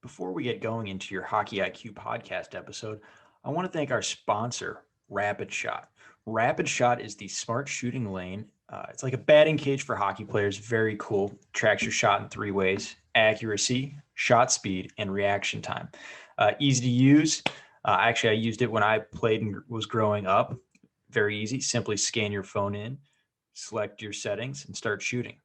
Before we get going into your Hockey IQ podcast episode, I want to thank our sponsor, Rapid Shot. Rapid Shot is the smart shooting lane. It's like a batting cage for hockey players. Very cool. Tracks your shot in three ways: accuracy, shot speed, and reaction time. Easy to use. Actually, I used it when I played and was growing up. Very easy. Simply scan your phone in, select your settings, and start shooting.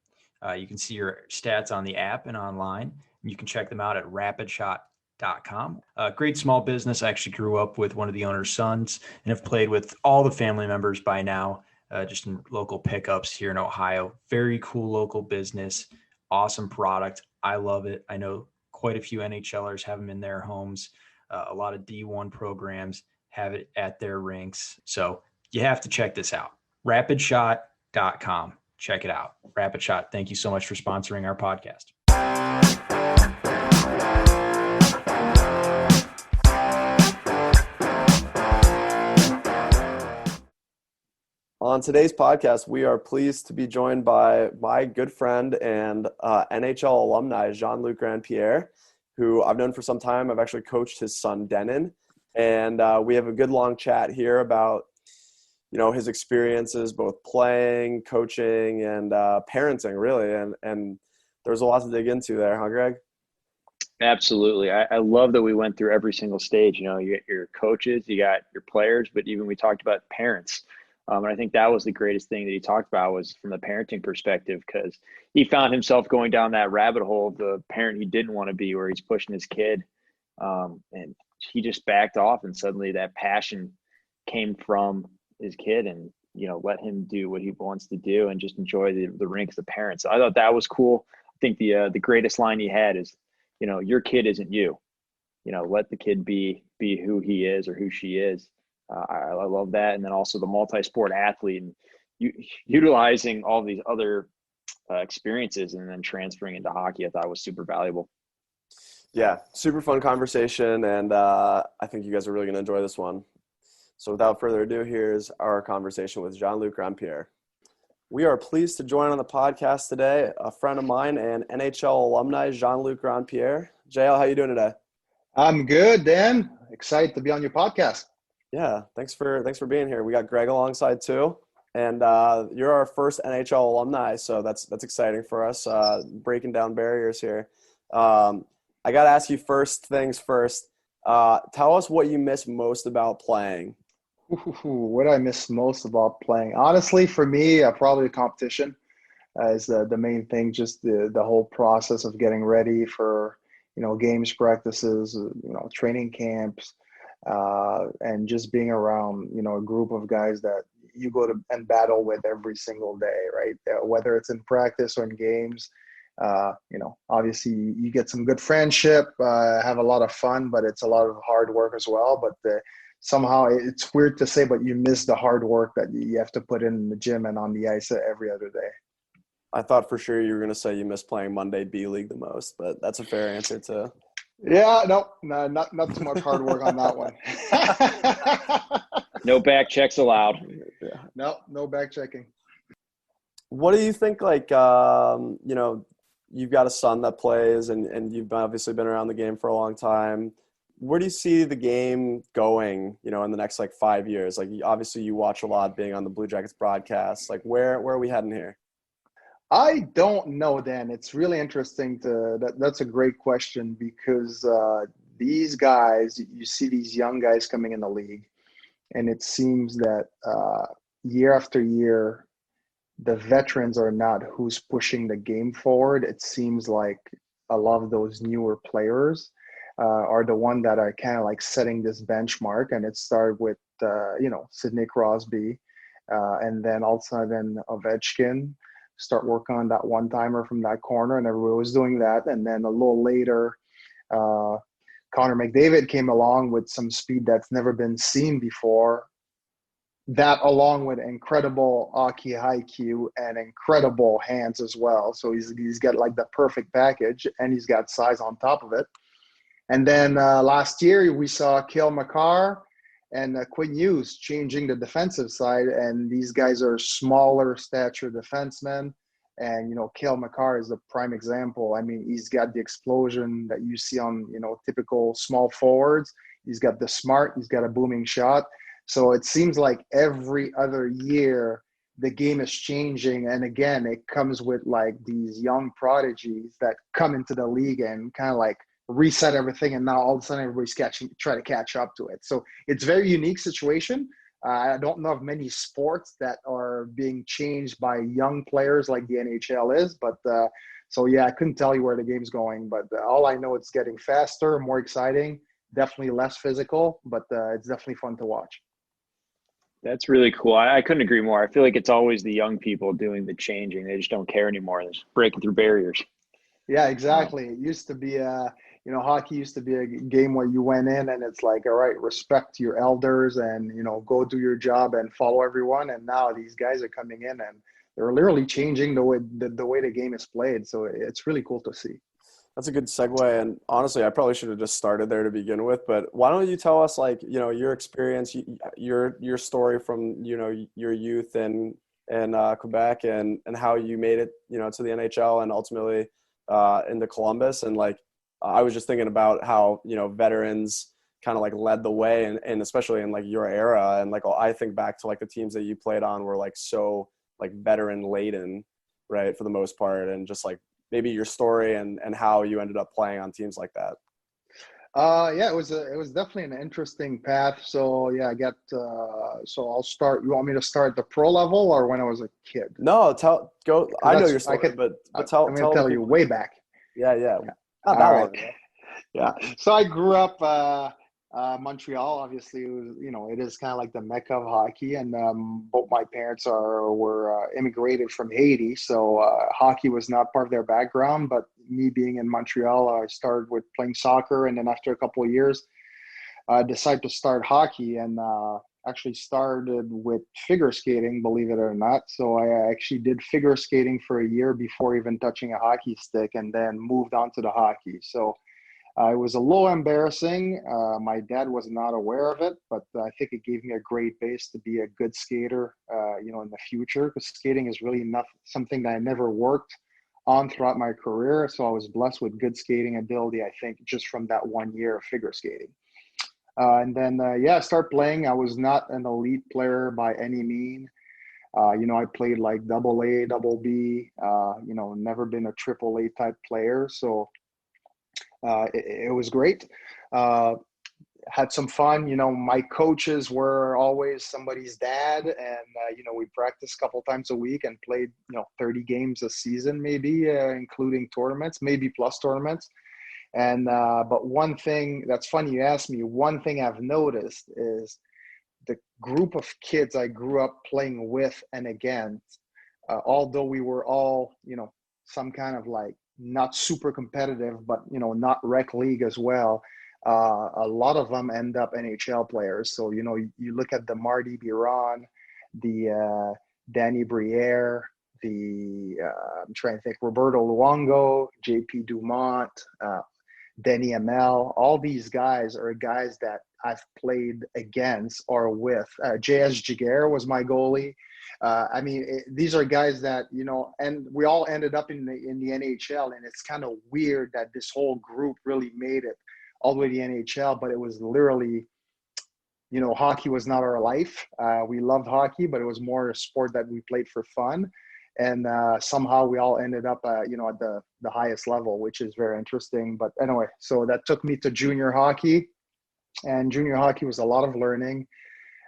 You can see your stats on the app and online. You can check them out at rapidshot.com. Great small business. I actually grew up with one of the owner's sons and have played with all the family members by now, just in local pickups here in Ohio. Very cool local business. Awesome product. I love it. I know quite a few NHLers have them in their homes. A lot of D1 programs have it at their rinks. So you have to check this out. Rapidshot.com. Check it out. Rapid Shot, thank you so much for sponsoring our podcast. On today's podcast, we are pleased to be joined by my good friend and NHL alumni, Jean-Luc Grand-Pierre, who I've known for some time. I've actually coached his son, Denon, and we have a good long chat here about his experiences, both playing, coaching, and parenting, really. And there's a lot to dig into there, huh, Greg? Absolutely. I love that we went through every single stage. You got your coaches, you got your players, but even we talked about parents. And I think that was the greatest thing that he talked about was from the parenting perspective, because he found himself going down that rabbit hole of the parent he didn't want to be, where he's pushing his kid. And he just backed off, and suddenly that passion came from his kid, and let him do what he wants to do and just enjoy the rink as a parent. So I thought that was cool. I think the greatest line he had is, your kid isn't you. Let the kid be who he is or who she is. I love that. And then also the multi-sport athlete and utilizing all these other experiences and then transferring into hockey, I thought was super valuable. Yeah, super fun conversation, and I think you guys are really going to enjoy this one. So without further ado, here's our conversation with Jean-Luc Grand-Pierre. We are pleased to join on the podcast today a friend of mine and NHL alumni, Jean-Luc Grand-Pierre. JL, how you doing today? I'm good, Dan. Excited to be on your podcast. Yeah, thanks for being here. We got Greg alongside too, and you're our first NHL alumni, so that's exciting for us. Breaking down barriers here. I got to ask you first things first. Tell us what you miss most about playing. What I miss most about playing, honestly, for me, probably the competition is the main thing. Just the whole process of getting ready for games, practices, training camps, and just being around a group of guys that you go to and battle with every single day, right? Whether it's in practice or in games. Obviously you get some good friendship, have a lot of fun, but it's a lot of hard work as well. But somehow it's weird to say, but you miss the hard work that you have to put in the gym and on the ice every other day. I thought for sure you were going to say you miss playing Monday B League the most, but that's a fair answer too. Yeah, no, not too much hard work on that one. No back checks allowed. Yeah, no back checking. What do you think, you've got a son that plays and you've obviously been around the game for a long time. Where do you see the game going, in the next 5 years? Obviously you watch a lot being on the Blue Jackets broadcast. Where are we heading here? I don't know, Dan. It's really interesting that's a great question, because these guys, you see these young guys coming in the league, and it seems that year after year, the veterans are not who's pushing the game forward. It seems like a lot of those newer players are the one that are kind of setting this benchmark. And it started with, Sidney Crosby, and then all of a sudden Ovechkin start working on that one-timer from that corner, and everybody was doing that. And then a little later, Connor McDavid came along with some speed that's never been seen before. That, along with incredible hockey IQ and incredible hands as well. So he's got the perfect package, and he's got size on top of it. And then last year we saw Cale Makar and Quinn Hughes changing the defensive side, and these guys are smaller stature defensemen. And, Cale Makar is the prime example. I mean, he's got the explosion that you see on, typical small forwards. He's got the smart, he's got a booming shot. So it seems like every other year the game is changing. And again, it comes with like these young prodigies that come into the league and kind of like reset everything. And now all of a sudden everybody's try to catch up to it. So it's a very unique situation. I don't know of many sports that are being changed by young players like the NHL is, but so yeah, I couldn't tell you where the game's going, but all I know it's getting faster, more exciting, definitely less physical, but it's definitely fun to watch. That's really cool. I couldn't agree more. I feel like it's always the young people doing the changing. They just don't care anymore. They're just breaking through barriers. Yeah, exactly. It used to be hockey used to be a game where you went in and it's like, all right, respect your elders and, go do your job and follow everyone. And now these guys are coming in and they're literally changing the way the game is played. So it's really cool to see. That's a good segue. And honestly, I probably should have just started there to begin with, but why don't you tell us like, your experience, your story from, your youth in Quebec and how you made it, to the NHL and ultimately into Columbus. And like, I was just thinking about how, veterans kind of like led the way and especially in like your era. And like, I think back to like the teams that you played on were like, so like veteran laden, right. For the most part. And just like maybe your story and how you ended up playing on teams like that. Yeah, it was definitely an interesting path. So yeah, so I'll start. You want me to start at the pro level or when I was a kid? No, go. I know your story, but I'm going to tell you way back. Yeah. Not All that right. long. Yeah. So I grew up Montreal. Obviously, it is kind of like the mecca of hockey, and both my parents were immigrated from Haiti, so hockey was not part of their background. But me being in Montreal, I started with playing soccer, and then after a couple of years, I decided to start hockey, and actually started with figure skating, believe it or not. So I actually did figure skating for a year before even touching a hockey stick, and then moved on to the hockey. So it was a little embarrassing. My dad was not aware of it, but I think it gave me a great base to be a good skater, in the future, because skating is really not something that I never worked on throughout my career. So I was blessed with good skating ability, I think, just from that 1 year of figure skating. And then, I started playing. I was not an elite player by any mean. I played like double A, double B, never been a triple A type player. So it was great. Had some fun. My coaches were always somebody's dad, and we practiced a couple times a week and played 30 games a season, maybe including tournaments, maybe plus tournaments. And but one thing that's funny you asked me, one thing I've noticed is the group of kids I grew up playing with and against, although we were all some kind of like not super competitive, but not rec league as well. A lot of them end up NHL players. So you look at the Marty Biron, the Danny Briere, I'm trying to think, Roberto Luongo, JP Dumont, Denny Amel. All these guys are guys that I've played against or with. JS Jaguar was my goalie. These are guys that, and we all ended up in the NHL, and it's kind of weird that this whole group really made it all the way to the NHL, but it was literally, hockey was not our life. We loved hockey, but it was more a sport that we played for fun. And somehow we all ended up, at the highest level, which is very interesting. But anyway, so that took me to junior hockey, and junior hockey was a lot of learning.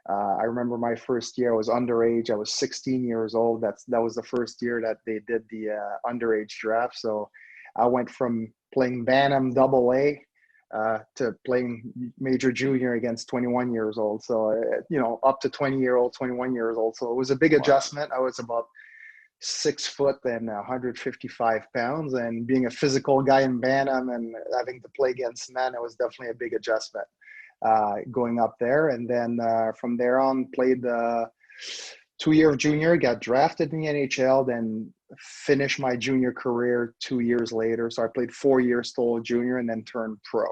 I remember my first year, I was underage. I was 16 years old. That was the first year that they did the underage draft. So I went from playing Bantam Double A to playing major junior against 21 years old. So, up to 20-year-old, 21 years old. So it was a big adjustment. I was about 6 foot and 155 pounds, and being a physical guy in Bantam and having to play against men, it was definitely a big adjustment going up there. And then from there on, played 2 year of junior, got drafted in the NHL, then finished my junior career 2 years later. So I played 4 years total junior and then turned pro.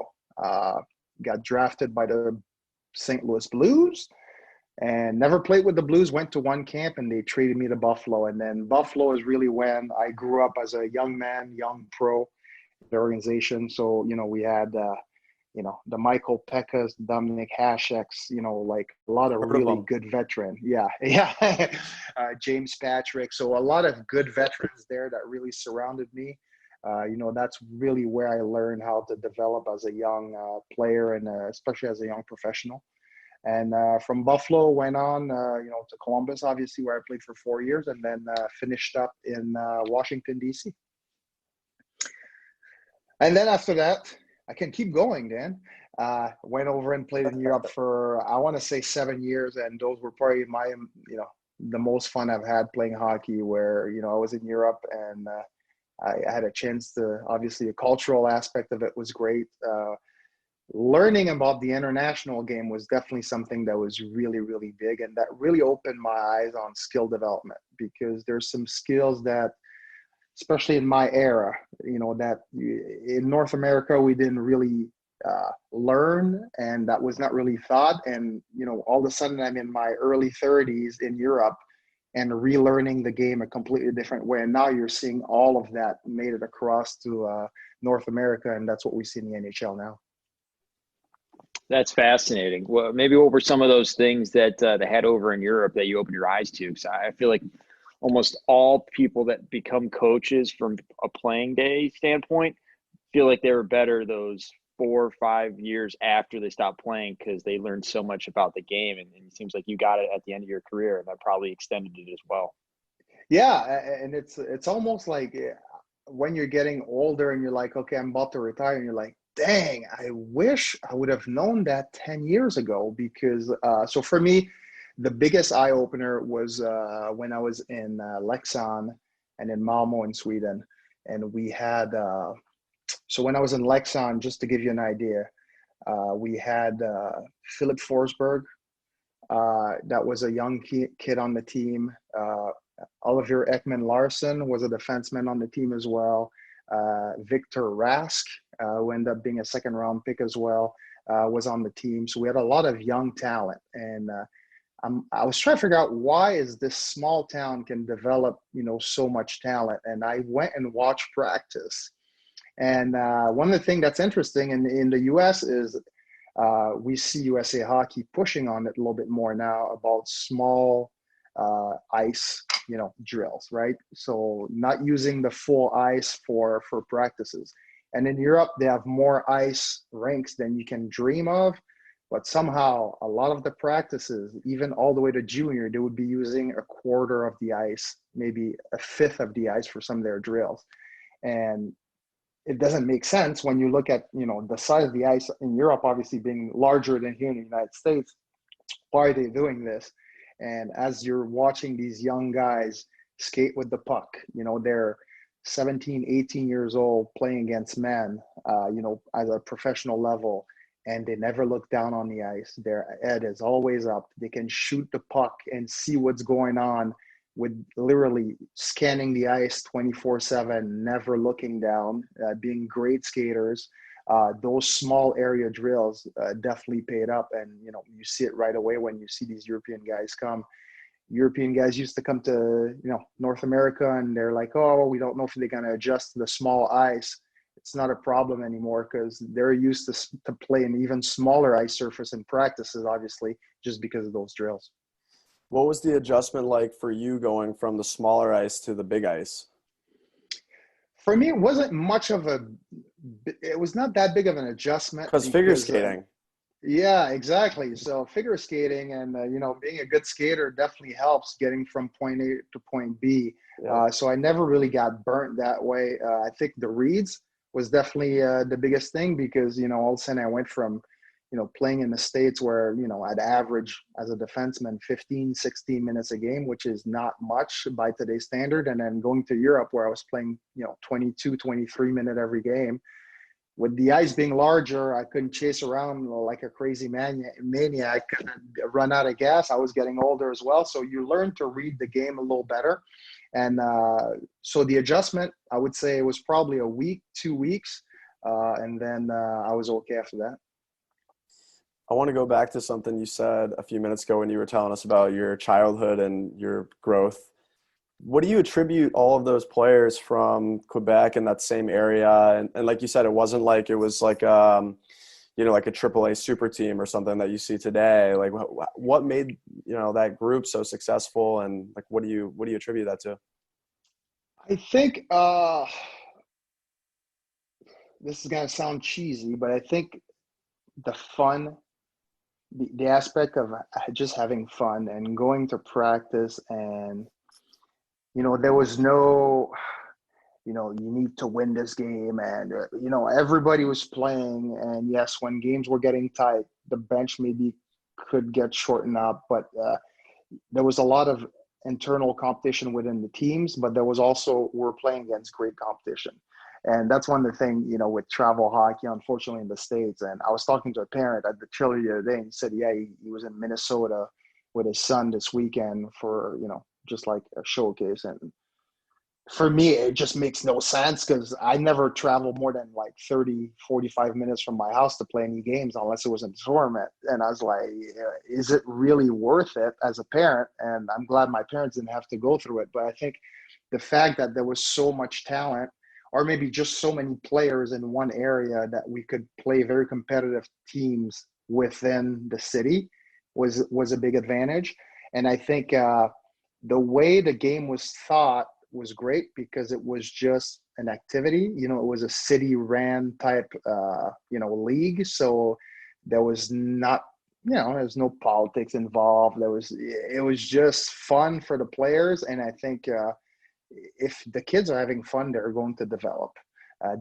Got drafted by the St. Louis Blues. and never played with the Blues. Went to one camp and they traded me to Buffalo. And then Buffalo is really when I grew up as a young man, young pro in the organization. So, we had, the Michael Pekkas, Dominic Hasek's, like a lot of really good veteran. Yeah. Yeah. James Patrick. So a lot of good veterans there that really surrounded me. That's really where I learned how to develop as a young player and especially as a young professional. And from Buffalo, went on, to Columbus, obviously, where I played for 4 years, and then finished up in Washington, D.C. And then after that, I can keep going, Dan. Went over and played in Europe for, I want to say 7 years, and those were probably my, the most fun I've had playing hockey, where, I was in Europe and I had a chance to, obviously, the cultural aspect of it was great. Learning about the international game was definitely something that was really, really big, and that really opened my eyes on skill development, because there's some skills that, especially in my era, that in North America, we didn't really learn, and that was not really thought. And, all of a sudden I'm in my early 30s in Europe and relearning the game a completely different way. And now you're seeing all of that made it across to North America, and that's what we see in the NHL now. That's fascinating. Well, maybe what were some of those things that they had over in Europe that you opened your eyes to? Because I feel like almost all people that become coaches from a playing day standpoint feel like they were better those 4 or 5 years after they stopped playing, because they learned so much about the game. And it seems like you got it at the end of your career, and that probably extended it as well. Yeah, and it's almost like when you're getting older and you're like, okay, I'm about to retire, and you're like, dang, I wish I would have known that 10 years ago. Because so for me, the biggest eye opener was when I was in Leksand and in Malmo in Sweden. And we had, so when I was in Leksand, just to give you an idea, we had Philip Forsberg, that was a young kid on the team. Oliver Ekman Larsson was a defenseman on the team as well. Victor Rask, who ended up being a second round pick as well, was on the team. So we had a lot of young talent. And I was trying to figure out, why is this small town can develop, so much talent? And I went and watched practice. And one of the things that's interesting in the U.S. is we see USA Hockey pushing on it a little bit more now about small ice, drills, right? So not using the full ice for practices. And in Europe, they have more ice rinks than you can dream of. But somehow, a lot of the practices, even all the way to junior, they would be using a quarter of the ice, maybe a fifth of the ice for some of their drills. And it doesn't make sense when you look at, the size of the ice in Europe, obviously being larger than here in the United States. Why are they doing this? And as you're watching these young guys skate with the puck, they're 17, 18 years old playing against men, at a professional level, and they never look down on the ice. Their head is always up. They can shoot the puck and see what's going on with literally scanning the ice 24/7, never looking down, being great skaters. Those small area drills definitely paid up. And, you see it right away when you see these European guys come. European guys used to come to, North America, and they're like, oh, we don't know if they're going to adjust to the small ice. It's not a problem anymore, because they're used to play an even smaller ice surface in practices, obviously, just because of those drills. What was the adjustment like for you going from the smaller ice to the big ice? For me, it wasn't it was not that big of an adjustment. Because figure skating. Yeah, exactly. So figure skating and, being a good skater definitely helps getting from point A to point B. Yeah. So I never really got burnt that way. I think the reads was definitely the biggest thing, because, all of a sudden I went from, playing in the States where, I'd average as a defenseman 15, 16 minutes a game, which is not much by today's standard. And then going to Europe where I was playing, 22, 23 minute every game. With the ice being larger, I couldn't chase around like a crazy maniac, run out of gas. I was getting older as well. So you learn to read the game a little better. And so the adjustment, I would say it was probably a week, 2 weeks. And then I was okay after that. I want to go back to something you said a few minutes ago when you were telling us about your childhood and your growth. What do you attribute all of those players from Quebec and that same area? And like you said, it wasn't like it was like, like a AAA super team or something that you see today. Like what made, that group so successful, and like, what do you attribute that to? I think this is gonna sound cheesy, but I think the fun, the aspect of just having fun and going to practice, and there was no, you need to win this game, and everybody was playing, and yes, when games were getting tight, the bench maybe could get shortened up, but there was a lot of internal competition within the teams, but there was also, we're playing against great competition. And that's one of the things, with travel hockey, unfortunately, in the States. And I was talking to a parent at the chiller the other day, and he said, yeah, he was in Minnesota with his son this weekend for, just like a showcase. And for me, it just makes no sense because I never traveled more than like 30, 45 minutes from my house to play any games unless it was in a tournament. And I was like, is it really worth it as a parent? And I'm glad my parents didn't have to go through it. But I think the fact that there was so much talent, or maybe just so many players in one area, that we could play very competitive teams within the city was a big advantage. And I think the way the game was thought was great because it was just an activity. It was a city ran type, league. So there was not, there was no politics involved. It was just fun for the players. And I think if the kids are having fun, they're going to develop.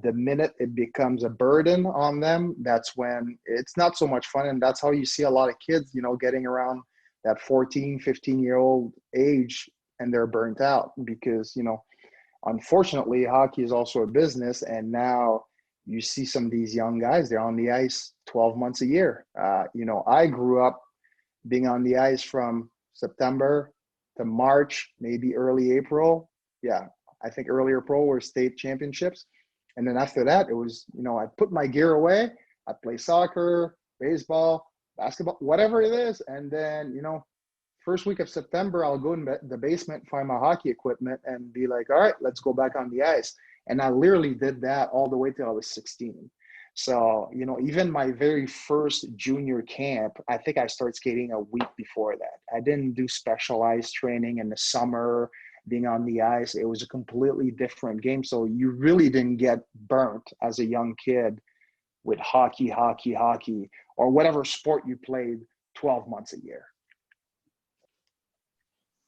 The minute it becomes a burden on them, that's when it's not so much fun. And that's how you see a lot of kids, getting around that 14, 15-year-old age, and they're burnt out because, unfortunately, hockey is also a business. And now you see some of these young guys, they're on the ice 12 months a year. I grew up being on the ice from September to March, maybe early April. Yeah, I think early April were state championships. And then after that, it was, I put my gear away. I play soccer, baseball, basketball, whatever it is. And then, first week of September, I'll go in the basement, find my hockey equipment, and be like, all right, let's go back on the ice. And I literally did that all the way till I was 16. So, even my very first junior camp, I think I started skating a week before that. I didn't do specialized training in the summer, being on the ice. It was a completely different game. So you really didn't get burnt as a young kid with hockey, or whatever sport you played 12 months a year.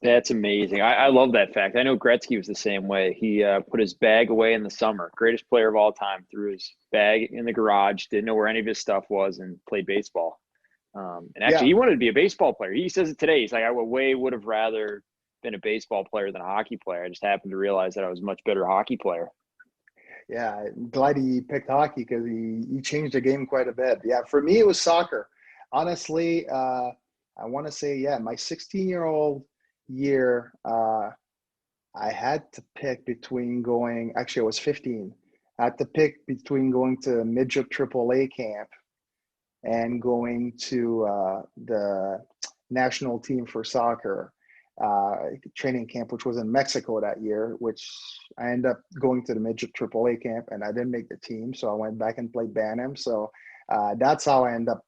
That's amazing. I love that fact. I know Gretzky was the same way. He put his bag away in the summer. Greatest player of all time. Threw his bag in the garage, didn't know where any of his stuff was, and played baseball. And actually, He wanted to be a baseball player. He says it today. He's like, I would have rather been a baseball player than a hockey player. I just happened to realize that I was a much better hockey player. Yeah, I'm glad he picked hockey because he changed the game quite a bit. Yeah, for me, it was soccer. Honestly, I want to say, my 16-year-old year, I had to pick between going, actually I was 15. I had to pick between going to midget AAA camp and going to the national team for soccer training camp, which was in Mexico that year, which I ended up going to the midget AAA camp, and I didn't make the team. So I went back and played Bantam. So that's how I ended up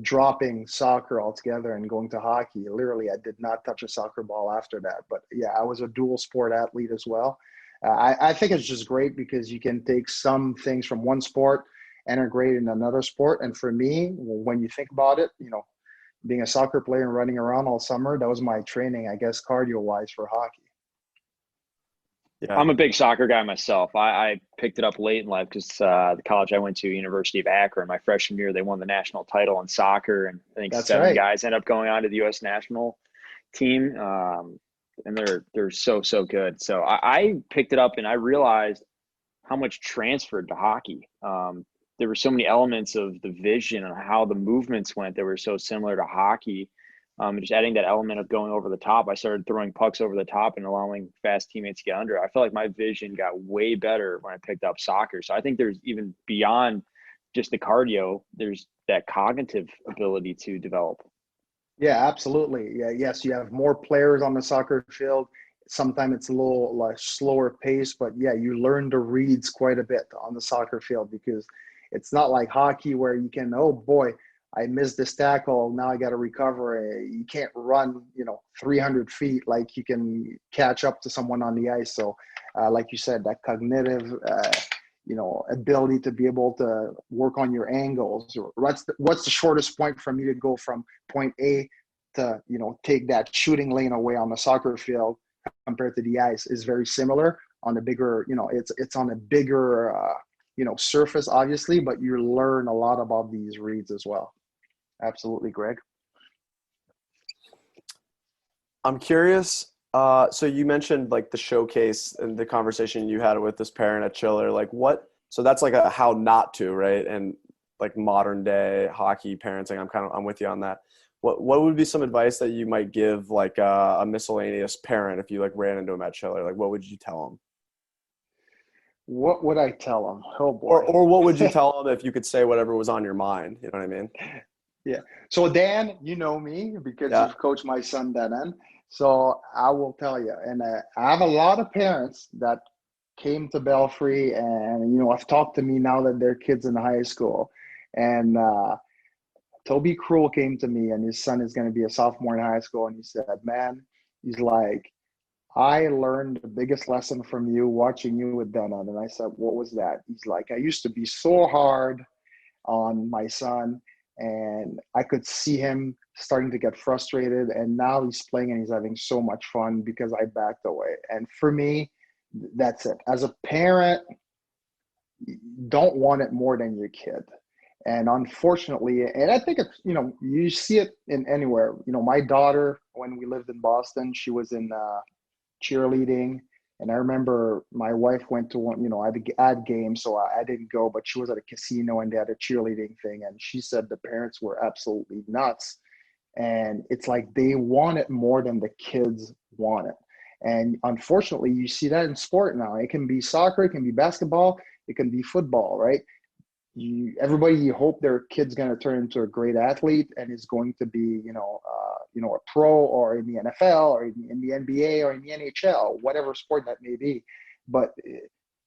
dropping soccer altogether and going to hockey. Literally, I did not touch a soccer ball after that. But yeah, I was a dual sport athlete as well. I think it's just great because you can take some things from one sport, integrate in another sport. And for me, when you think about it, being a soccer player and running around all summer, that was my training, I guess, cardio-wise for hockey. Yeah. I'm a big soccer guy myself. I picked it up late in life because the college I went to, University of Akron, my freshman year, they won the national title in soccer. And I think seven guys end up going on to the U.S. national team. And they're so good. So I picked it up and I realized how much transferred to hockey. There were so many elements of the vision and how the movements went that were so similar to hockey. Just adding that element of going over the top, I started throwing pucks over the top and allowing fast teammates to get under. I felt like my vision got way better when I picked up soccer. So I think there's even beyond just the cardio, there's that cognitive ability to develop. Yeah, absolutely. Yeah, yes, you have more players on the soccer field. Sometimes it's a little like slower pace, but yeah, you learn the reads quite a bit on the soccer field because it's not like hockey where you can, oh boy, I missed this tackle. Now I got to recover. You can't run, 300 feet like you can catch up to someone on the ice. So, like you said, that cognitive, ability to be able to work on your angles. What's the shortest point for me to go from point A to, take that shooting lane away on the soccer field compared to the ice is very similar on the bigger, it's on a bigger, surface, obviously, but you learn a lot about these reads as well. Absolutely, Greg. I'm curious. So you mentioned like the showcase and the conversation you had with this parent at Chiller. Like so that's like a how not to, right? And like modern day hockey parenting. I'm with you on that. What would be some advice that you might give like a miscellaneous parent if you like ran into him at Chiller? Like what would you tell him? What would I tell him? Oh boy. Or what would you tell him if you could say whatever was on your mind? You know what I mean? Yeah. So Dan, you know me because Yeah. you've coached my son then. So I will tell you, and I have a lot of parents that came to Belfry, and have talked to me now that their kids in high school, and Toby Cruel came to me, and his son is going to be a sophomore in high school, and he said, "Man, he's like, I learned the biggest lesson from you watching you with Denon." And I said, "What was that?" He's like, "I used to be so hard on my son, and I could see him starting to get frustrated, and now he's playing and he's having so much fun because I backed away." And for me, that's it. As a parent, don't want it more than your kid. And unfortunately, and I think it's, you see it in anywhere. My daughter, when we lived in Boston, she was in cheerleading. And I remember my wife went to one, ad game, so I didn't go, but she was at a casino and they had a cheerleading thing. And she said the parents were absolutely nuts. And it's like they want it more than the kids want it. And unfortunately, you see that in sport now. It can be soccer, it can be basketball, it can be football, right? Everybody hope their kid's going to turn into a great athlete and is going to be, a pro or in the NFL or in the NBA or in the NHL, whatever sport that may be. But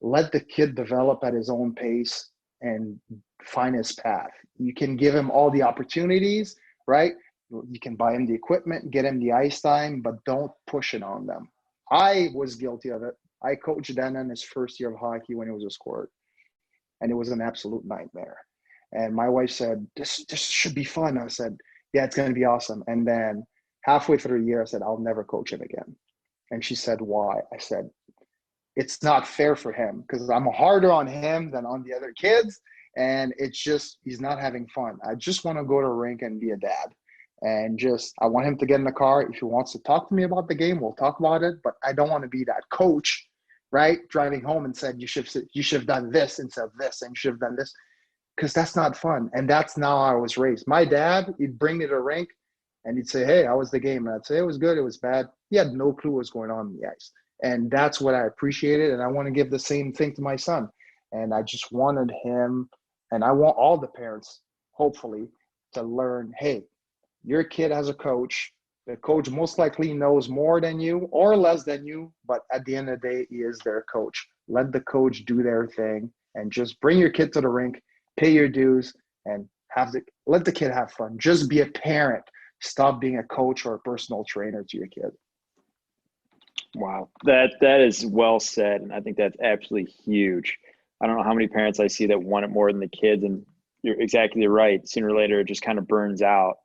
let the kid develop at his own pace and find his path. You can give him all the opportunities, right? You can buy him the equipment, get him the ice time, but don't push it on them. I was guilty of it. I coached Dan in his first year of hockey when he was a squirt, and it was an absolute nightmare. And my wife said, this should be fun. I said, yeah, it's going to be awesome. And then halfway through the year, I said, I'll never coach him again. And she said, why? I said, it's not fair for him because I'm harder on him than on the other kids. And it's just, he's not having fun. I just want to go to a rink and be a dad. And I want him to get in the car. If he wants to talk to me about the game, we'll talk about it. But I don't want to be that coach, right? Driving home and said, you should have done this instead of this, and you should have done this. Because that's not fun. And that's not how I was raised. My dad, he'd bring me to the rink and he'd say, hey, how was the game? And I'd say, it was good, it was bad. He had no clue what was going on the ice. And that's what I appreciated. And I want to give the same thing to my son. And I just wanted him, and I want all the parents, hopefully, to learn, hey, your kid has a coach. The coach most likely knows more than you or less than you, but at the end of the day, he is their coach. Let the coach do their thing and just bring your kid to the rink, pay your dues, and let the kid have fun. Just be a parent. Stop being a coach or a personal trainer to your kid. Wow, that is well said, and I think that's absolutely huge. I don't know how many parents I see that want it more than the kids, and you're exactly right. Sooner or later, it just kind of burns out.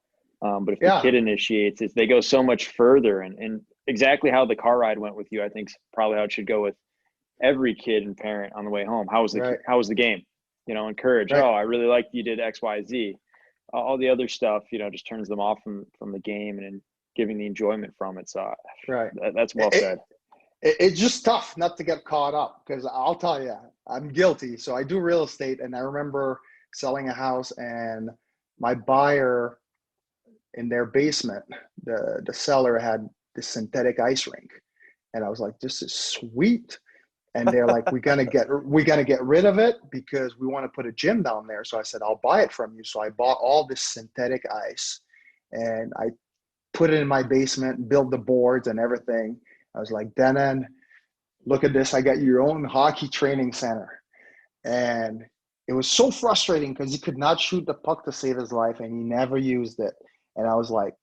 But if the kid initiates it, they go so much further. And exactly how the car ride went with you, I think, is probably how it should go with every kid and parent on the way home. How was the game? Encourage. Right. Oh, I really liked you did X, Y, Z. All the other stuff, just turns them off from the game and giving the enjoyment from it. So that's well said. It's just tough not to get caught up because I'll tell you, I'm guilty. So I do real estate, and I remember selling a house, and my buyer in their basement, the seller had this synthetic ice rink, and I was like, this is sweet. And they're like, we're gonna get rid of it because we want to put a gym down there. So I said, I'll buy it from you. So I bought all this synthetic ice, and I put it in my basement, built the boards and everything. I was like, Denon, look at this. I got your own hockey training center. And it was so frustrating because he could not shoot the puck to save his life, and he never used it. And I was like,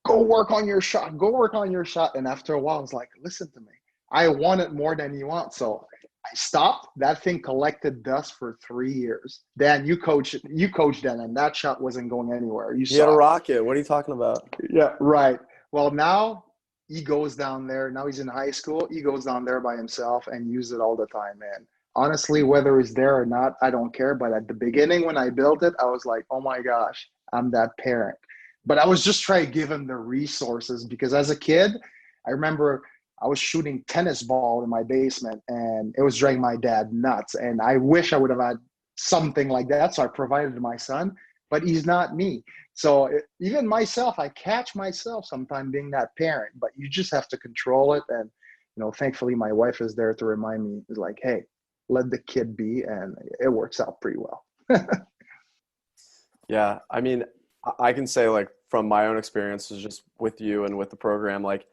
go work on your shot. Go work on your shot. And after a while, I was like, listen to me. I want it more than you want. So I stopped. That thing collected dust for 3 years. Dan, you coached Dan, and that shot wasn't going anywhere. You had a rocket. What are you talking about? Yeah, right. Well, now he goes down there. Now he's in high school. He goes down there by himself and uses it all the time, man. Honestly, whether it's there or not, I don't care. But at the beginning, when I built it, I was like, oh my gosh, I'm that parent. But I was just trying to give him the resources, because as a kid, I remember I was shooting tennis ball in my basement, and it was driving my dad nuts. And I wish I would have had something like that. So I provided to my son, but he's not me. So even myself, I catch myself sometimes being that parent, but you just have to control it. And, thankfully my wife is there to remind me, is like, hey, let the kid be. And it works out pretty well. Yeah. I mean, I can say, like, from my own experiences just with you and with the program, like,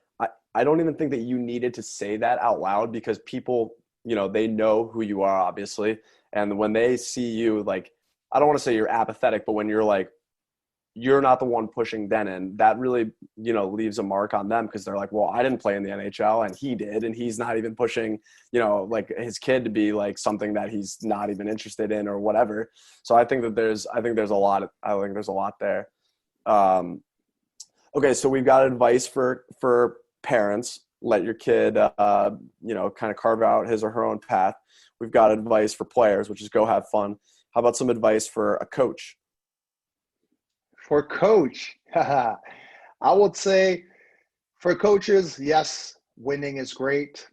I don't even think that you needed to say that out loud, because people, they know who you are, obviously. And when they see you, like, I don't want to say you're apathetic, but when you're like, you're not the one pushing Denon, that really, leaves a mark on them, because they're like, well, I didn't play in the NHL and he did, and he's not even pushing, like, his kid to be like something that he's not even interested in or whatever. So I think there's a lot there. Okay. So we've got advice for parents. Let your kid, kind of carve out his or her own path. We've got advice for players, which is go have fun. How about some advice for a coach? For coach, I would say for coaches, yes, winning is great.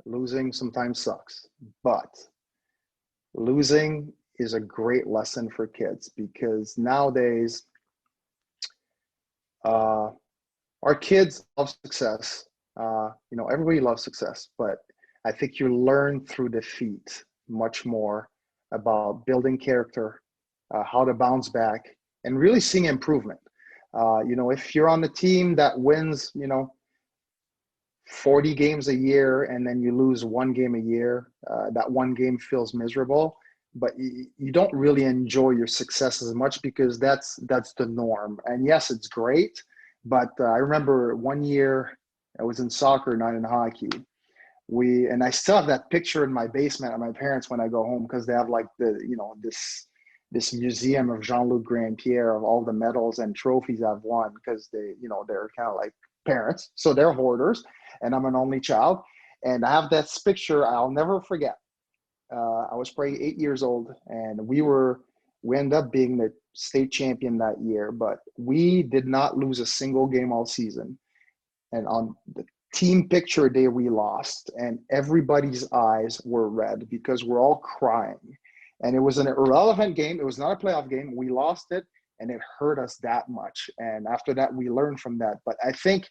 Losing sometimes sucks, but losing is a great lesson for kids, because nowadays, our kids love success. Everybody loves success, but I think you learn through defeat much more about building character, how to bounce back, and really seeing improvement. If you're on the team that wins, 40 games a year, and then you lose one game a year, that one game feels miserable, but you don't really enjoy your success as much, because that's the norm. And yes, it's great. But I remember one year I was in soccer, not in hockey. And I still have that picture in my basement at my parents when I go home, because they have like this museum of Jean-Luc Grand-Pierre of all the medals and trophies I've won, because they're kind of like parents, so they're hoarders, and I'm an only child. And I have this picture I'll never forget. I was probably 8 years old, and we ended up being the state champion that year, but we did not lose a single game all season. And on the team picture day, we lost, and everybody's eyes were red because we're all crying. And it was an irrelevant game. It was not a playoff game. We lost it, and it hurt us that much. And after that, we learned from that. But I think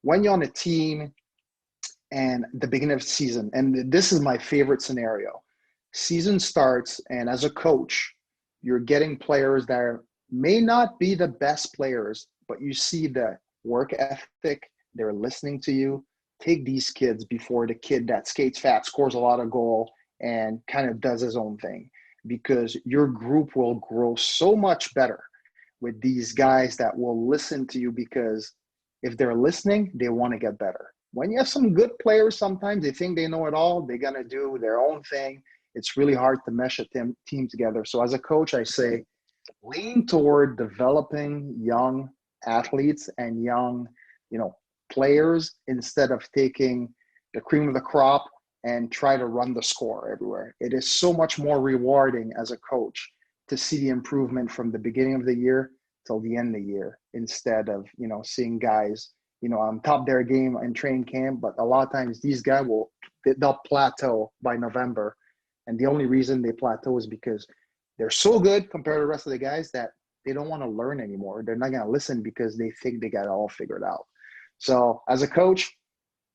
when you're on a team and the beginning of the season, and this is my favorite scenario, season starts, and as a coach, you're getting players that may not be the best players, but you see the work ethic, they're listening to you. Take these kids before the kid that skates fat, scores a lot of goal, and kind of does his own thing, because your group will grow so much better with these guys that will listen to you, because if they're listening, they want to get better. When you have some good players, sometimes they think they know it all. They're going to do their own thing. It's really hard to mesh a team together. So as a coach, I say, lean toward developing young athletes and young, players, instead of taking the cream of the crop and try to run the score everywhere. It is so much more rewarding as a coach to see the improvement from the beginning of the year till the end of the year, instead of, seeing guys, on top of their game in training camp. But a lot of times these guys they'll plateau by November. And the only reason they plateau is because they're so good compared to the rest of the guys that they don't want to learn anymore. They're not going to listen because they think they got it all figured out. So as a coach,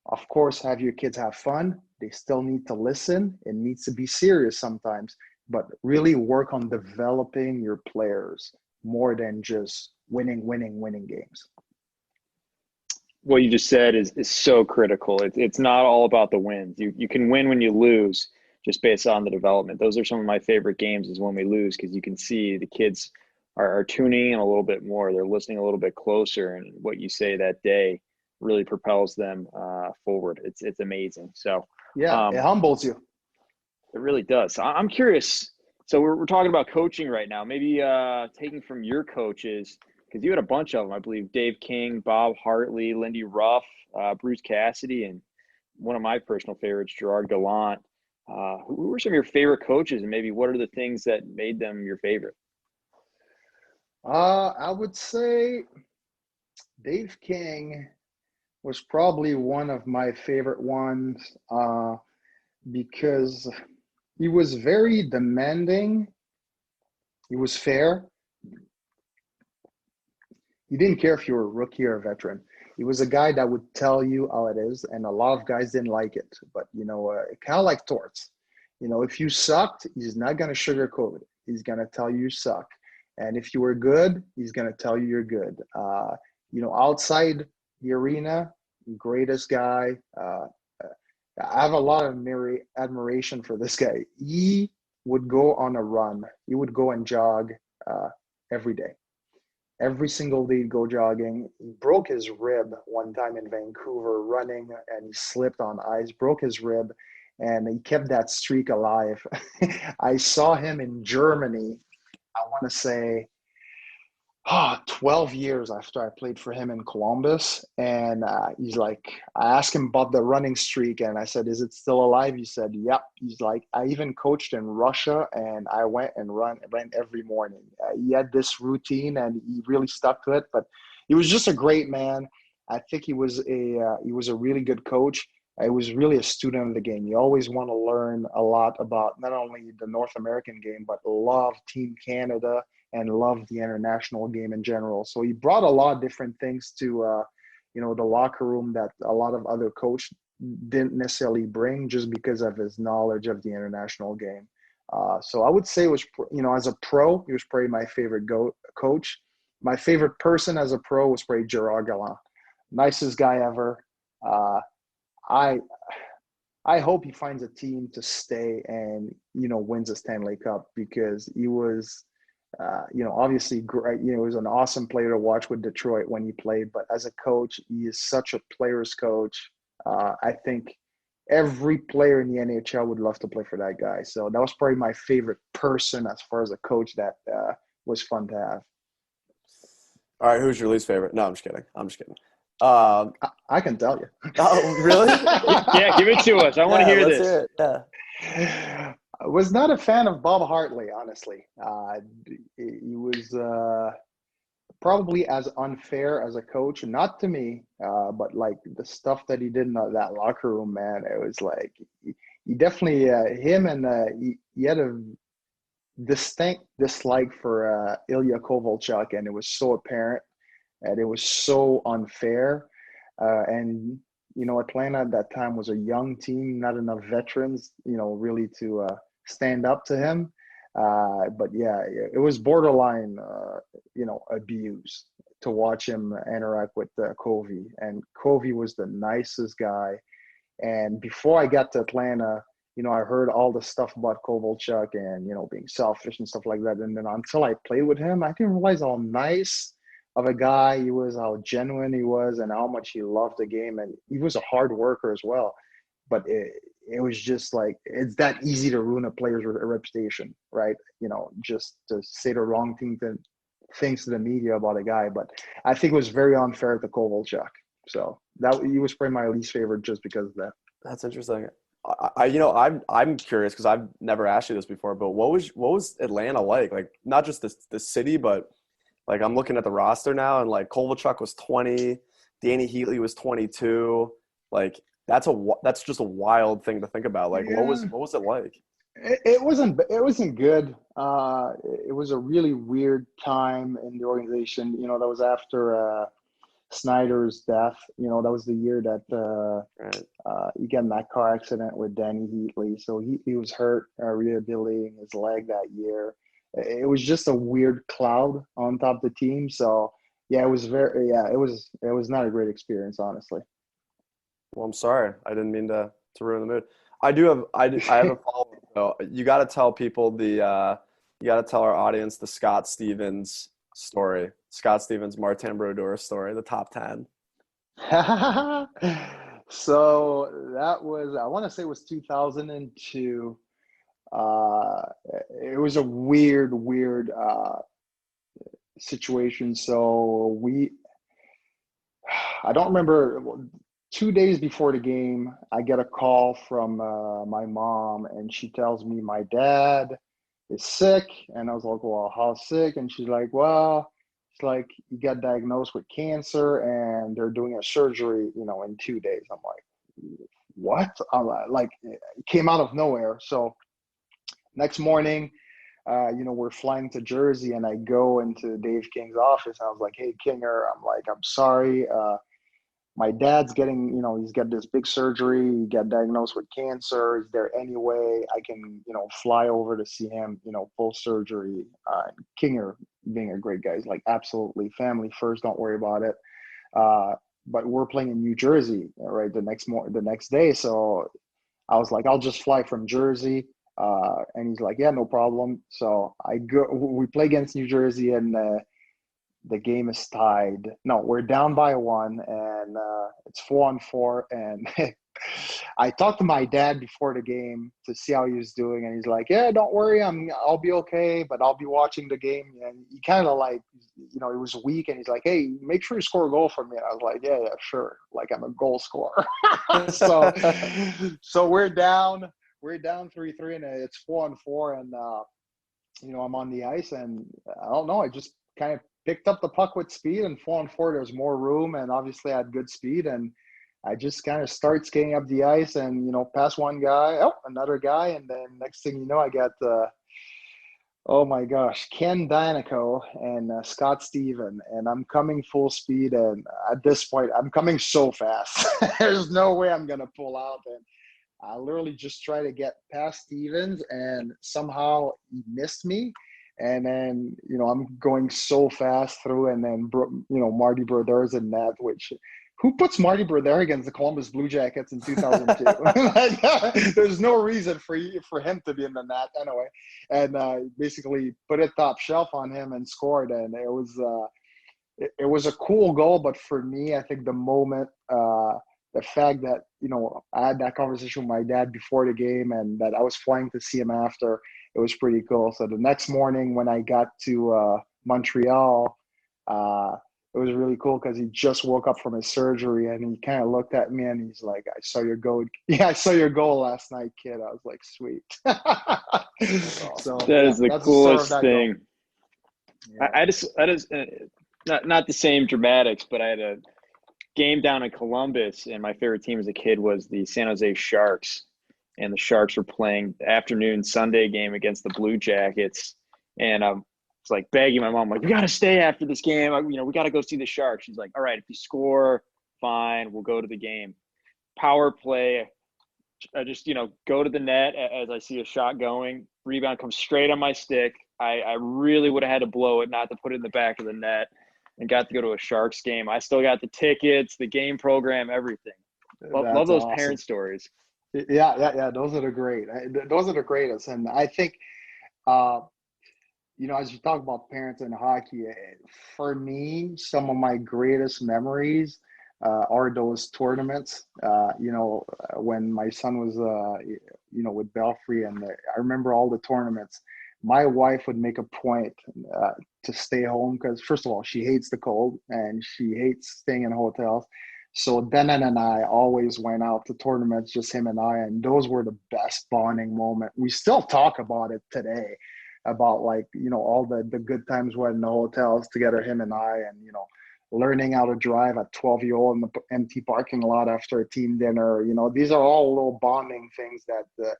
Of course, have your kids have fun. They still need to listen. It needs to be serious sometimes, but really work on developing your players more than just winning games. What you just said is so critical. It's not all about the wins. You can win when you lose just based on the development. Those are some of my favorite games is when we lose, because you can see the kids are tuning in a little bit more. They're listening a little bit closer, and what you say that day really propels them forward. It's amazing. So yeah, it humbles you. It really does. So I'm curious. So we're talking about coaching right now. Maybe taking from your coaches, because you had a bunch of them, I believe. Dave King, Bob Hartley, Lindy Ruff, Bruce Cassidy, and one of my personal favorites, Gerard Gallant. Who were some of your favorite coaches, and maybe what are the things that made them your favorite? I would say Dave King was probably one of my favorite ones because he was very demanding. He was fair. He didn't care if you were a rookie or a veteran. He was a guy that would tell you how it is, and a lot of guys didn't like it. But, kind of like Torts. If you sucked, he's not going to sugarcoat it. He's going to tell you suck. And if you were good, he's going to tell you you're good. Outside the arena, greatest guy. I have a lot of admiration for this guy. He would go on a run. He would go and jog every day. Every single day he'd go jogging. He broke his rib one time in Vancouver running, and he slipped on ice, broke his rib, and he kept that streak alive. I saw him in Germany, I want to say, 12 years after I played for him in Columbus. And he's like, I asked him about the running streak, and I said, is it still alive? He said, yep. He's like, I even coached in Russia, and I went and ran every morning. He had this routine, and he really stuck to it. But he was just a great man. I think he was a really good coach. I was really a student of the game. You always want to learn a lot about not only the North American game, but love Team Canada and love the international game in general. So he brought a lot of different things to, the locker room that a lot of other coaches didn't necessarily bring, just because of his knowledge of the international game. So I would say it was, as a pro, he was probably my favorite coach. My favorite person as a pro was probably Gerard Gallant. Nicest guy ever. I hope he finds a team to stay and, wins a Stanley Cup, because he was, obviously great. He was an awesome player to watch with Detroit when he played, but as a coach, he is such a player's coach. I think every player in the NHL would love to play for that guy. So that was probably my favorite person as far as a coach that was fun to have. All right, who's your least favorite? No, I'm just kidding. I can tell you. Oh, really? Yeah, give it to us. I want to hear this. Hear it. Yeah. I was not a fan of Bob Hartley, honestly. He was probably as unfair as a coach, not to me, but like the stuff that he did in that locker room, man, it was like he definitely him and he had a distinct dislike for Ilya Kovalchuk, and it was so apparent, and it was so unfair. And Atlanta at that time was a young team, not enough veterans, really to stand up to him. But yeah, it was borderline, abuse to watch him interact with Covey. And Covey was the nicest guy. And before I got to Atlanta, I heard all the stuff about Kovalchuk and, being selfish and stuff like that. And then until I played with him, I didn't realize how nice of a guy he was, how genuine he was, and how much he loved the game. And he was a hard worker as well. But it was just like, it's that easy to ruin a player's reputation, right? Just to say the wrong things to the media about a guy. But I think it was very unfair to Kovalchuk. So he was probably my least favorite just because of that. That's interesting. I'm curious, because I've never asked you this before, but what was Atlanta like? Like, not just the city, but like, I'm looking at the roster now, and like Kovalchuk was 20, Danny Heatley was 22. Like, that's just a wild thing to think about. Like, Yeah. what was it like? It wasn't good. It was a really weird time in the organization. That was after Snyder's death. That was the year that he got in that car accident with Danny Heatley. So he was hurt rehabilitating his leg that year. It was just a weird cloud on top of the team. So yeah, it was it was not a great experience, honestly. Well, I'm sorry. I didn't mean to ruin the mood. I have a follow-up though. You got to tell people you got to tell our audience the Scott Stevens story. Scott Stevens, Martin Brodeur story, the top 10. So that was, I want to say it was 2002. It was a weird situation. So I don't remember, 2 days before the game, I get a call from my mom, and she tells me my dad is sick. And I was like, well, how sick? And she's like, well, it's like he got diagnosed with cancer and they're doing a surgery, in 2 days. I'm like, what? Like, it came out of nowhere. So next morning, we're flying to Jersey, and I go into Dave King's office. And I was like, hey, Kinger, I'm sorry. My dad's getting, he's got this big surgery. He got diagnosed with cancer. Is there any way I can, fly over to see him, post surgery? Kinger, being a great guy, is like, absolutely, family first. Don't worry about it. But we're playing in New Jersey, right, the next day. So I was like, I'll just fly from Jersey. And he's like, yeah, no problem. So we play against New Jersey, and the game is tied. No, we're down by 1, and it's 4-on-4. And I talked to my dad before the game to see how he was doing, and he's like, yeah, don't worry, I'll be okay, but I'll be watching the game. And he kind of like, he was weak, and he's like, hey, make sure you score a goal for me. And I was like, yeah, sure. Like, I'm a goal scorer. so we're down 3-3, and it's 4-on-4, and I'm on the ice, and I don't know, I just kind of picked up the puck with speed, and 4-on-4, there's more room, and obviously I had good speed, and I just kind of start skating up the ice, and past one guy, another guy, and then next thing you know, I got oh my gosh, Ken Danico and Scott Steven, and I'm coming full speed, and at this point I'm coming so fast. There's no way I'm gonna pull out, and I literally just try to get past Stevens, and somehow he missed me. And then, I'm going so fast through, and then, Marty Brodeur's in net, which, who puts Marty Brodeur against the Columbus Blue Jackets in 2002? Like, there's no reason for him to be in the net anyway. And basically put it top shelf on him and scored. And it was a cool goal. But for me, I think the moment, the fact that, I had that conversation with my dad before the game, and that I was flying to see him after, it was pretty cool. So the next morning when I got to Montreal, it was really cool because he just woke up from his surgery, and he kind of looked at me, and he's like, I saw your goal. Yeah, I saw your goal last night, kid. I was like, sweet. So that is the coolest thing. Yeah. I just not the same dramatics, but I had a game down in Columbus, and my favorite team as a kid was the San Jose Sharks. And the Sharks were playing the afternoon Sunday game against the Blue Jackets. And I was like begging my mom, like, we got to stay after this game. We got to go see the Sharks. She's like, all right, if you score, fine, we'll go to the game. Power play. I just, go to the net as I see a shot going. Rebound comes straight on my stick. I really would have had to blow it, not to put it in the back of the net, and got to go to a Sharks game. I still got the tickets, the game program, everything. Love those awesome parent stories. Yeah. Those are the greatest. And I think, as you talk about parents in hockey, for me, some of my greatest memories are those tournaments. When my son was, with Belfry, and I remember all the tournaments. My wife would make a point to stay home because, first of all, she hates the cold and she hates staying in hotels. So Denon and I always went out to tournaments, just him and I, and those were the best bonding moment. We still talk about it today, about all the good times we had in the hotels together, him and I, and learning how to drive at 12-year-old in the empty parking lot after a team dinner. These are all little bonding things that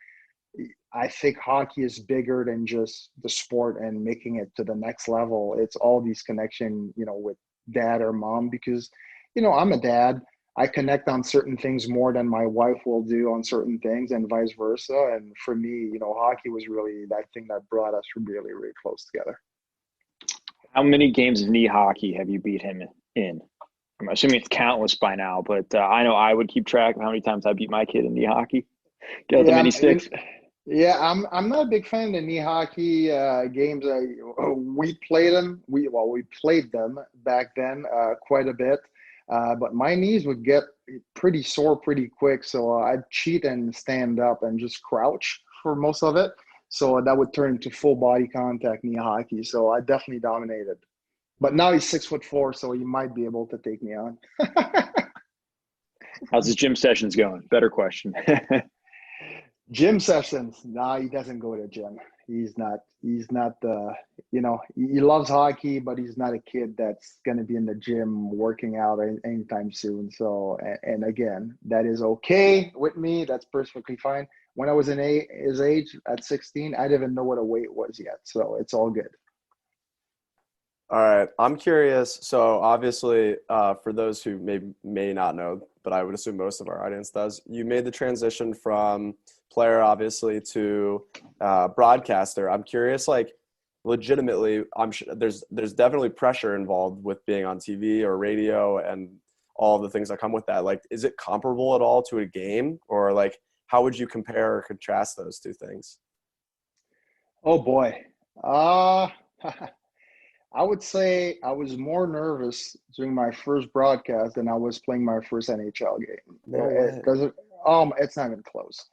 I think hockey is bigger than just the sport and making it to the next level. It's all these connections, with dad or mom, because I'm a dad. I connect on certain things more than my wife will do on certain things, and vice versa. And for me, hockey was really that thing that brought us really, really close together. How many games of knee hockey have you beat him in? I'm assuming it's countless by now, but I know I would keep track of how many times I beat my kid in knee hockey. Get out the mini sticks. Yeah, I'm not a big fan of the knee hockey games. We played them. We played them back then quite a bit, but my knees would get pretty sore pretty quick. So I'd cheat and stand up and just crouch for most of it. So that would turn into full body contact knee hockey. So I definitely dominated. But now he's 6'4", so he might be able to take me on. How's his gym sessions going? Better question. Gym sessions. Nah, he doesn't go to gym. He's not he loves hockey, but he's not a kid that's going to be in the gym working out anytime soon. So, and again, that is okay with me. That's perfectly fine. When I was in his age at 16, I didn't even know what a weight was yet. So it's all good. All right. I'm curious. So obviously, for those who may not know, but I would assume most of our audience does, you made the transition from player, obviously, to broadcaster. I'm curious, like, legitimately, I'm sure there's definitely pressure involved with being on TV or radio and all the things that come with that. Like, is it comparable at all to a game, or like, how would you compare or contrast those two things? Oh boy. I would say I was more nervous during my first broadcast than I was playing my first NHL game. Because it's not even close.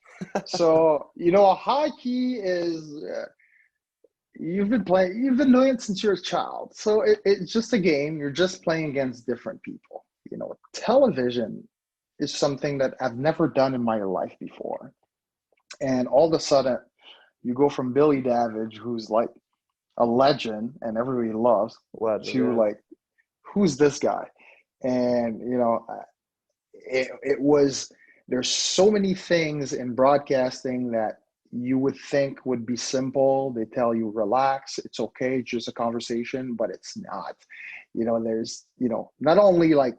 So, hockey is you've been doing it since you're a child. So it's just a game. You're just playing against different people. Television is something that I've never done in my life before. And all of a sudden, you go from Billy Davidge, who's like a legend and everybody loves, to like, who's this guy? And it was, there's so many things in broadcasting that you would think would be simple. They tell you, relax, it's okay, it's just a conversation, but it's not. There's not only like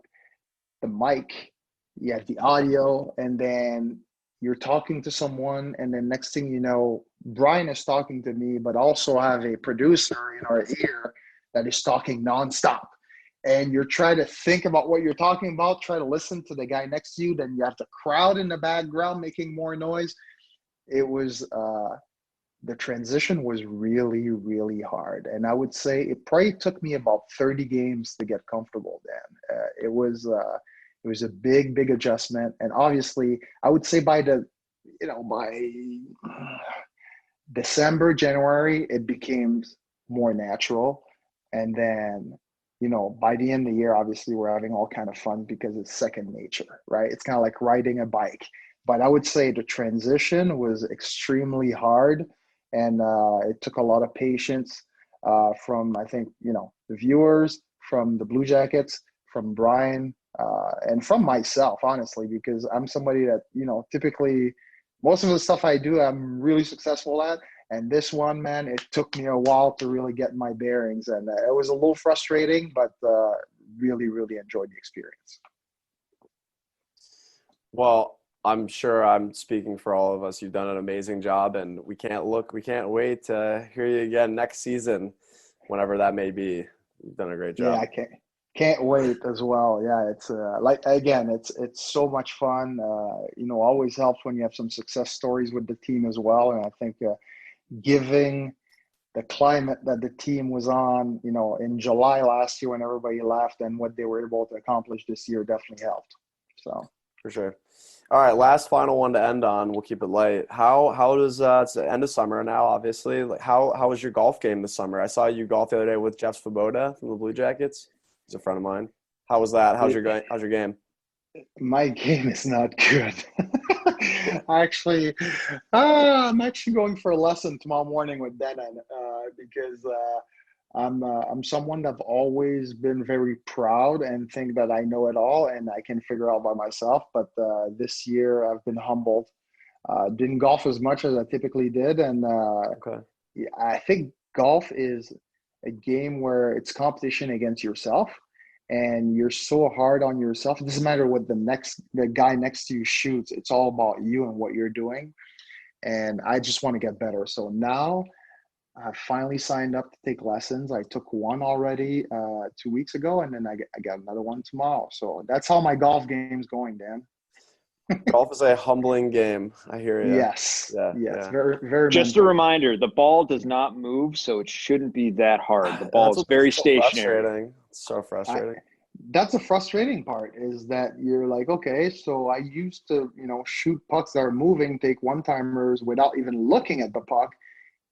the mic, you have the audio, and then you're talking to someone, and then next thing you know, Brian is talking to me, but also have a producer in our ear that is talking nonstop. And you're trying to think about what you're talking about, try to listen to the guy next to you, then you have the crowd in the background making more noise. It was, the transition was really, really hard. And I would say it probably took me about 30 games to get comfortable then. It was a big, big adjustment. And obviously, I would say by December, January, it became more natural. And then, by the end of the year, obviously, we're having all kind of fun because it's second nature, right? It's kind of like riding a bike. But I would say the transition was extremely hard. And it took a lot of patience from, I think, the viewers, from the Blue Jackets, from Brian, and from myself, honestly, because I'm somebody that, typically most of the stuff I do, I'm really successful at. And this one, man, it took me a while to really get my bearings. And it was a little frustrating, but really, really enjoyed the experience. Well, I'm sure I'm speaking for all of us. You've done an amazing job, and we can't wait to hear you again next season, whenever that may be. You've done a great job. Yeah, I can't wait as well. Yeah, it's it's so much fun. Always helps when you have some success stories with the team as well. And I think giving the climate that the team was on, in July last year when everybody left, and what they were able to accomplish this year definitely helped. So for sure. All right, last final one to end on. We'll keep it light. How does it's the end of summer now, obviously. Like how was your golf game this summer? I saw you golf the other day with Jeff Svoboda from the Blue Jackets. He's a friend of mine. How was that? How's your game? My game is not good. I'm actually going for a lesson tomorrow morning with Denon because I'm someone that's always been very proud and think that I know it all and I can figure out by myself. But this year I've been humbled. Didn't golf as much as I typically did, and I think golf is a game where it's competition against yourself. and you're so hard on yourself. It doesn't matter what the guy next to you shoots. It's all about you and what you're doing. And I just want to get better. So now I finally signed up to take lessons. I took one already 2 weeks ago, and then I got another one tomorrow. So that's how my golf game's going, Dan. Golf is a humbling game. I hear you. Yes. Yeah. Yes. Yeah. Very, very Just a mental. reminder, the ball does not move, so it shouldn't be that hard. The ball That's is what's very so stationary. frustrating. It's so frustrating. That's a frustrating part, is that you're like, okay, so I used to, shoot pucks that are moving, take one-timers without even looking at the puck,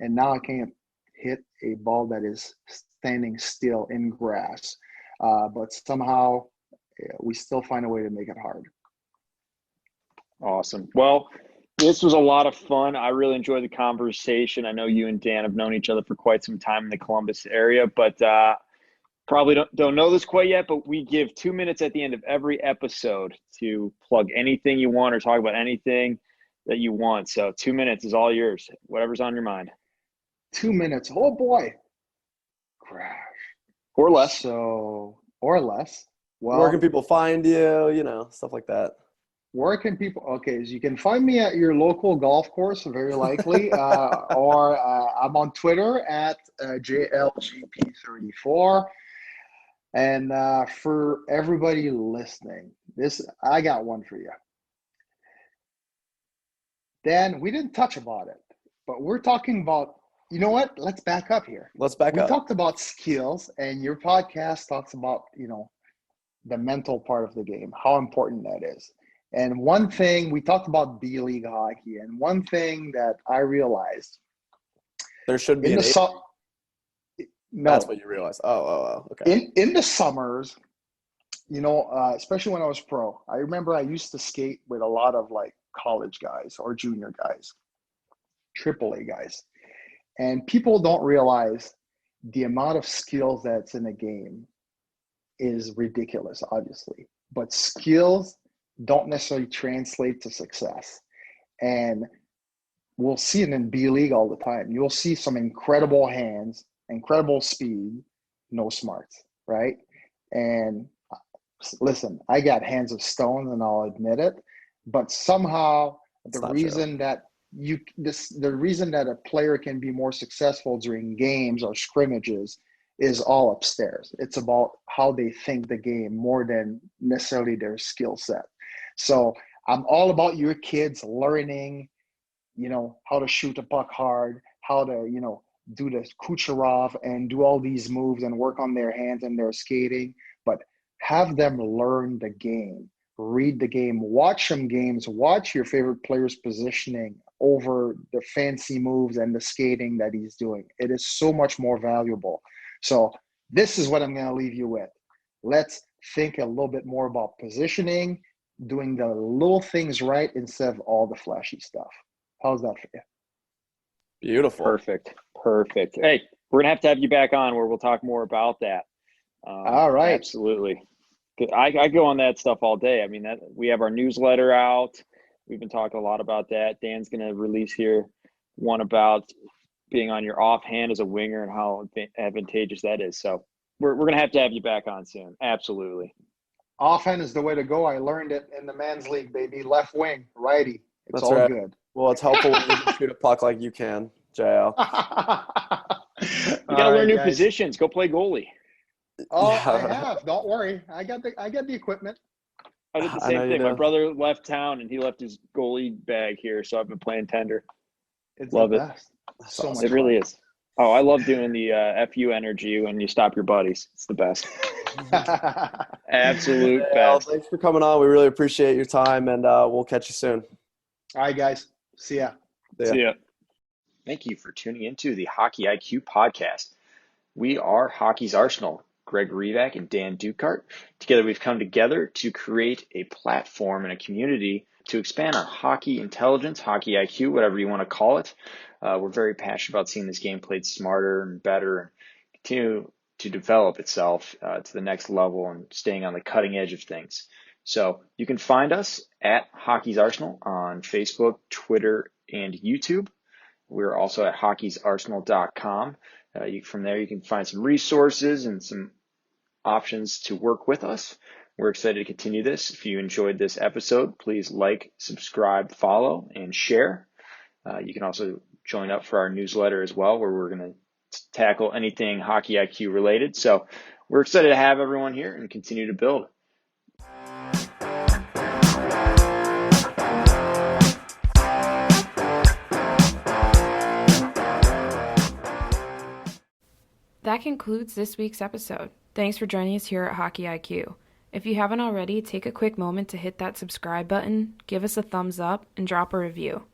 and now I can't hit a ball that is standing still in grass. But somehow we still find a way to make it hard. Awesome. Well, this was a lot of fun. I really enjoyed the conversation. I know you and Dan have known each other for quite some time in the Columbus area, but probably don't know this quite yet, but we give 2 minutes at the end of every episode to plug anything you want or talk about anything that you want. So 2 minutes is all yours. Whatever's on your mind. 2 minutes. Oh boy. Crash. Or less. So, or less. Well, where can people find you? Stuff like that. Where can people? Okay, so you can find me at your local golf course, very likely, or I'm on Twitter at JLGP34. And for everybody listening, I got one for you. Dan, we didn't touch about it, but we're talking about, you know what? Let's back up here. Let's back We up. talked about skills, and your podcast talks about, the mental part of the game, how important that is. And one thing, we talked about B-League hockey, and one thing that I realized There should be in an the no, That's what you realize. Oh, okay. in the summers, especially when I was pro, I remember I used to skate with a lot of like college guys or junior guys, AAA guys. And people don't realize the amount of skills that's in a game is ridiculous, obviously. But skills don't necessarily translate to success. And we'll see it in B-League all the time. You'll see some incredible hands, incredible speed, no smarts, right? And listen, I got hands of stone, and I'll admit it. But somehow the reason that a player can be more successful during games or scrimmages is all upstairs. It's about how they think the game more than necessarily their skill set. So I'm all about your kids learning, how to shoot a puck hard, how to, do the Kucherov and do all these moves and work on their hands and their skating, but have them learn the game, read the game, watch some games, watch your favorite player's positioning over the fancy moves and the skating that he's doing. It is so much more valuable. So this is what I'm going to leave you with. Let's think a little bit more about positioning, doing the little things right instead of all the flashy stuff. How's that for you? Beautiful. Perfect. Hey, we're going to have you back on where we'll talk more about that. All right. Absolutely. I go on that stuff all day. I mean, we have our newsletter out. We've been talking a lot about that. Dan's going to release here one about being on your offhand as a winger and how advantageous that is. So we're going to have you back on soon. Absolutely. Offhand is the way to go. I learned it in the men's league, baby. Left wing, righty. It's That's all right. good. Well, it's helpful when you can shoot a puck like you can, JL. You got to learn new positions. Go play goalie. Oh, yeah. I have. Don't worry. I got the equipment. I did the same thing. My brother left town and he left his goalie bag here, so I've been playing tender. It's love the it. best. So much it really is. Oh, I love doing the FU energy when you stop your buddies. It's the best. Absolute best. Thanks for coming on. We really appreciate your time, and we'll catch you soon. All right, guys. See ya. See ya. Thank you for tuning into the Hockey IQ podcast. We are Hockey's Arsenal, Greg Revac and Dan Dukart. Together, we've come together to create a platform and a community to expand on hockey intelligence, hockey IQ, whatever you want to call it. We're very passionate about seeing this game played smarter and better and continue to develop itself to the next level and staying on the cutting edge of things. So you can find us at Hockey's Arsenal on Facebook, Twitter, and YouTube. We're also at hockeysarsenal.com. From there, you can find some resources and some options to work with us. We're excited to continue this. If you enjoyed this episode, please like, subscribe, follow, and share. You can also join up for our newsletter as well, where we're going to tackle anything Hockey IQ related. So we're excited to have everyone here and continue to build. That concludes this week's episode. Thanks for joining us here at Hockey IQ. If you haven't already, take a quick moment to hit that subscribe button, give us a thumbs up, and drop a review.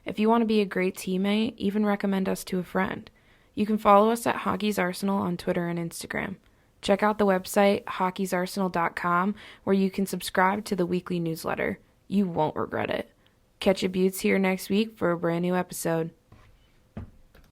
If you want to be a great teammate, even recommend us to a friend. You can follow us at Hockey's Arsenal on Twitter and Instagram. Check out the website, hockeysarsenal.com, where you can subscribe to the weekly newsletter. You won't regret it. Catch your buttes here next week for a brand new episode.